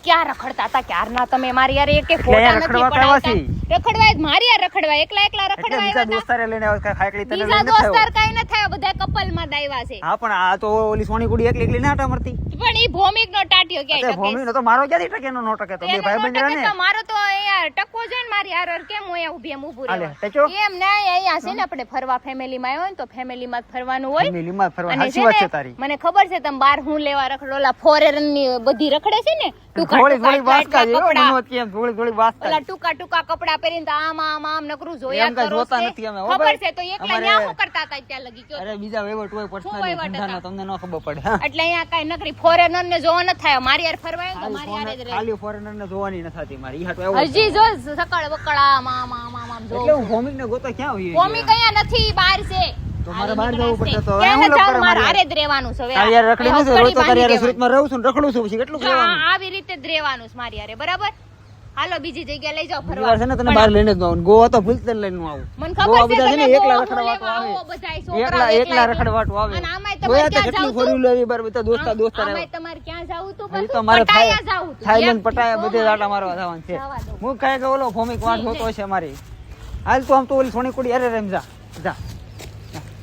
ક્યાં રખડતા હતા ક્યારના તમે મારી યાર એક ફોટા નથી પડાવતા રખડવા મારી યાર રખડવા એકલા રખડવા બીજા દોસ્તારે લઈને આવે ખાકડી તને બીજા દોસ્તાર કાઈ ન થાય બધા કપલ માં દાયવા છે હા પણ આ તો ઓલી સોની કુડી એકલી ના આટા મરતી પણ ઈ ભૌમિક નો ટાટિયો ક્યાં ટકે ભૌમિક નો તો મારો ક્યાંથી ટકે નો ટકે તો બે ભાઈ બંધ રહે ને મારો તો યાર ટકો છે ને મારી યાર કેમ હું અહીંયા ઊભી ઊભું રહેવા એમ ના અહીંયા છે ને આપણે ફરવા ફેમિલી માં આવ્યો ને તો ફેમિલી માં ફરવાનું હોય ફેમિલી માં ફરવા સાચી વાત છે તારી મને ખબર છે તમે બાર હું લેવા રખડો ઓલા ફોરેન ની બધી રખડે છે ને થોડી વાસકા જે મનોત કેમ થોડી વાસકા ઓલા ટૂંકા કપડા પહેરીને તો આમ નકરું જોયા કરો જોતા નથી અમે ખબર છે તો એકલા ન્યા હું કરતા હતા ત્યાં લગી કયો અરે બીજા વહીવટ હોય પર્સનલી ધંધાનો તમને ન ખબર પડે એટલે અહીંયા કાઈ નકરી ફોરેનર ને જોવા ન થાય મારી યાર ફરવા તો મારી યાર જ રહે ખાલી ફોરેનર ને જોવાની ન થતી મારી ઈ હાટો હજી જો સકળ બકળા મામ જો એટલે હું ભૌમિક ને ગોતો ક્યાં હોય ભૌમિક અહીંયા નથી બહાર છે તો મારે બહાર જવું પડશે તો હું લપ કરું મારે હારે જ રહેવાનું છે હવે યાર રખડી નથી રોજ તો તારી યાર સુરતમાં રહું છું રખડું છું પછી કેટલું રહેવાનું આવી રીતે જ રહેવાનું છે મારી યાર બરાબર હાલો બીજી જગ્યાએ લઈ જાઓ ફરવા છે ને તને બહાર લઈને જ આવું ગોવા તો ભૂલતે લઈને આવું મને ખબર છે તને એકલા રખડવાટો આવે બધાય છોકરા એકલા રખડવાટો આવે અને આમાં તમારે ક્યાં કેટલું ફોર્યું લેવી બાર બધા દોસ્તા આમાં તમારે ક્યાં જાવું તું પછી તો મારે પટાયા જાવું તું થાઈલેન્ડ પટાયા બધે આટા મારવા જવાનું છે હું કહે કે ઓલો ભૌમિક વાટ હોતો છે મારી હાલ તો આમ તો ઓલી સોની કુડી અરે રેમ જા